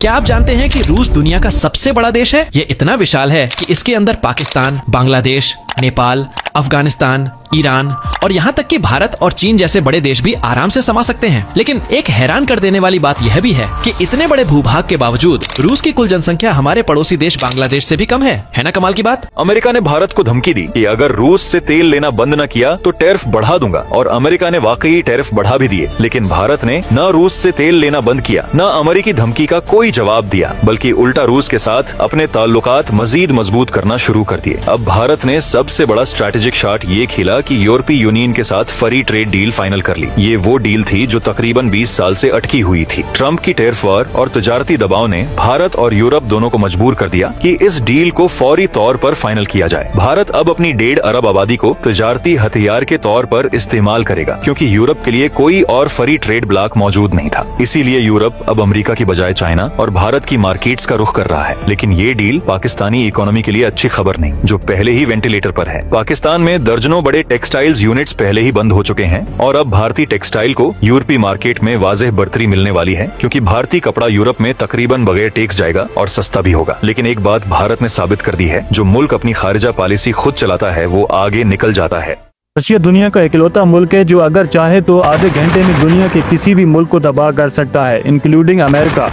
क्या आप जानते हैं कि रूस दुनिया का सबसे बड़ा देश है? ये इतना विशाल है कि इसके अंदर पाकिस्तान, बांग्लादेश, नेपाल, अफगानिस्तान, ईरान और यहाँ तक कि भारत और चीन जैसे बड़े देश भी आराम से समा सकते हैं। लेकिन एक हैरान कर देने वाली बात यह भी है कि इतने बड़े भूभाग के बावजूद रूस की कुल जनसंख्या हमारे पड़ोसी देश बांग्लादेश से भी कम है ना कमाल की बात। अमेरिका ने भारत को धमकी दी कि अगर रूस से तेल लेना बंद न किया तो टैरिफ बढ़ा दूंगा, और अमेरिका ने वाकई टैरिफ बढ़ा भी दिए। लेकिन भारत ने न रूस से तेल लेना बंद किया, न अमेरिकी धमकी का कोई जवाब दिया, बल्कि उल्टा रूस के साथ अपने ताल्लुकात मजीद मजबूत करना शुरू कर दिए। अब भारत ने सबसे बड़ा स्ट्रैटेजिक शॉट ये खेला कि यूरोपीय यूनियन के साथ फ्री ट्रेड डील फाइनल कर ली। ये वो डील थी जो तकरीबन 20 साल से अटकी हुई थी। ट्रंप की टैरिफ वॉर और तजारती दबाव ने भारत और यूरोप दोनों को मजबूर कर दिया कि इस डील को फौरी तौर पर फाइनल किया जाए। भारत अब अपनी 1.5 अरब आबादी को तजारती हथियार के तौर पर इस्तेमाल करेगा, क्योंकि यूरोप के लिए कोई और फ्री ट्रेड ब्लॉक मौजूद नहीं था। इसीलिए यूरोप अब अमेरिका की बजाय चाइना और भारत की मार्केट्स का रुख कर रहा है। लेकिन ये डील पाकिस्तानी इकोनॉमी के लिए अच्छी खबर नहीं, जो पहले ही वेंटिलेटर पर है। पाकिस्तान में दर्जनों बड़े टेक्सटाइल्स यूनिट्स पहले ही बंद हो चुके हैं, और अब भारतीय टेक्सटाइल को यूरोपीय मार्केट में वाज़ेह बढ़तरी मिलने वाली है, क्योंकि भारतीय कपड़ा यूरोप में तकरीबन बगैर टैक्स जाएगा और सस्ता भी होगा। लेकिन एक बात भारत ने साबित कर दी है, जो मुल्क अपनी खारिजा पॉलिसी खुद चलाता है वो आगे निकल जाता है। रशिया दुनिया का इकलौता मुल्क है जो अगर चाहे तो आधे घंटे में दुनिया के किसी भी मुल्क को तबाह कर सकता है, इंक्लूडिंग अमेरिका।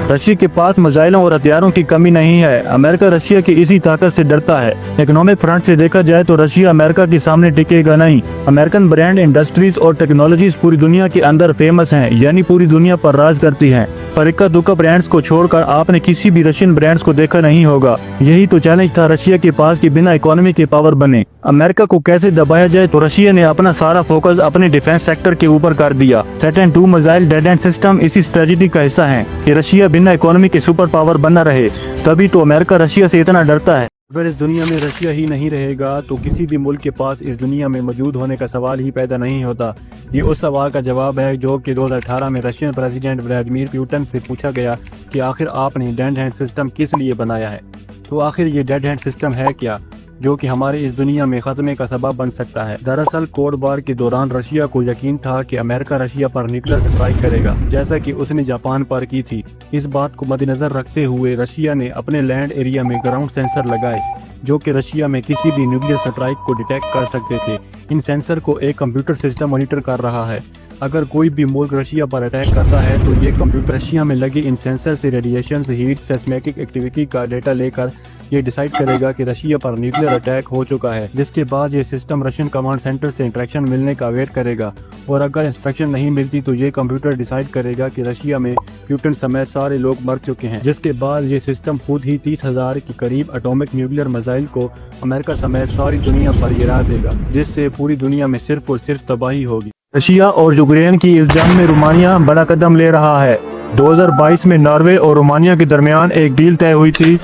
रशिया के पास मिसाइलों और हथियारों की कमी नहीं है। अमेरिका रशिया की इसी ताकत से डरता है। इकोनॉमिक फ्रंट से देखा जाए तो रशिया अमेरिका के सामने टिकेगा नहीं। अमेरिकन ब्रांड इंडस्ट्रीज और टेक्नोलॉजीज पूरी दुनिया के अंदर फेमस हैं, यानी पूरी दुनिया पर राज करती हैं। पर इक्का दुक्का ब्रांड्स को छोड़कर आपने किसी भी रशियन ब्रांड्स को देखा नहीं होगा। यही तो चैलेंज था रशिया के पास कि बिना इकोनॉमी के पावर बने। अमेरिका को कैसे दबाया जाए, तो रशिया ने अपना सारा फोकस अपने डिफेंस सेक्टर के ऊपर कर दिया। Saturn II missile dead and system इसी स्ट्रेटजी का हिस्सा है कि रशिया बिना इकोनॉमी के सुपर पावर बना रहे। तभी तो अमेरिका रशिया से इतना डरता है। अगर इस दुनिया में रशिया ही नहीं रहेगा तो किसी भी मुल्क के पास इस दुनिया में मौजूद होने का सवाल ही पैदा नहीं होता। ये उस सवाल का जवाब है जो कि 2018 में रशियन प्रेसिडेंट व्लादिमीर पुतिन से पूछा गया कि आखिर आपने डेड हैंड सिस्टम किस लिए बनाया है। तो आखिर ये डेड हैंड सिस्टम है क्या, जो कि हमारे इस दुनिया में खत्मे का सबब बन सकता है। दरअसल कोल्ड वॉर के दौरान रशिया को यकीन था कि अमेरिका रशिया पर न्यूक्लियर स्ट्राइक करेगा, जैसा कि उसने जापान पर की थी। इस बात को मद्देनजर रखते हुए रशिया ने अपने लैंड एरिया में ग्राउंड सेंसर लगाए, जो कि रशिया में किसी भी न्यूक्लियर स्ट्राइक को डिटेक्ट कर सकते थे। इन सेंसर को एक कंप्यूटर सिस्टम मॉनिटर कर रहा है। अगर कोई भी मुल्क रशिया पर अटैक करता है तो ये कंप्यूटर रशिया में लगे इन सेंसर से रेडिएशन, हीट, सेस्मेटिक एक्टिविटी का डेटा लेकर ये डिसाइड करेगा कि रशिया पर न्यूक्लियर अटैक हो चुका है। जिसके बाद ये सिस्टम रशियन कमांड सेंटर से इंस्ट्रक्शन मिलने का वेट करेगा, और अगर इंस्ट्रक्शन नहीं मिलती तो ये कंप्यूटर डिसाइड करेगा कि रशिया में पुतिन समेत सारे लोग मर चुके हैं। जिसके बाद ये सिस्टम खुद ही 30,000 के करीब एटॉमिक न्यूक्लियर मिसाइल को अमेरिका समेत सारी दुनिया पर गिरा देगा, जिससे पूरी दुनिया में सिर्फ और सिर्फ तबाही होगी। रशिया और यूक्रेन की इस जंग में रोमानिया बड़ा कदम ले रहा है। 2022 में नॉर्वे और रोमानिया के दरमियान एक डील तय हुई थी,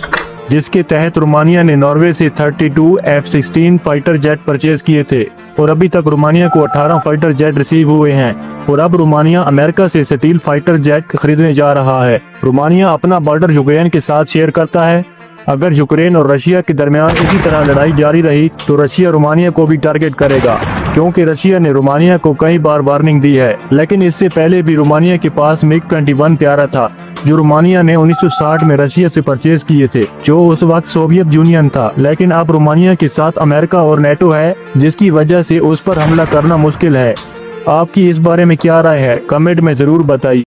जिसके तहत रोमानिया ने नॉर्वे से 32 F-16 फाइटर जेट परचेज किए थे, और अभी तक रोमानिया को 18 फाइटर जेट रिसीव हुए हैं। और अब रोमानिया अमेरिका से स्टील फाइटर जेट खरीदने जा रहा है। रोमानिया अपना बॉर्डर यूक्रेन के साथ शेयर करता है। अगर यूक्रेन और रशिया के दरमियान इसी तरह लड़ाई जारी रही तो रशिया रोमानिया को भी टारगेट करेगा, क्योंकि रशिया ने रोमानिया को कई बार वार्निंग दी है। लेकिन इससे पहले भी रोमानिया के पास MiG-21 तैयार था, जो रोमानिया ने 1960 में रशिया से परचेज किए थे, जो उस वक्त सोवियत यूनियन था। लेकिन अब रोमानिया के साथ अमेरिका और नेटो है, जिसकी वजह से उस पर हमला करना मुश्किल है। आपकी इस बारे में क्या राय है, कमेंट में जरूर बताइए।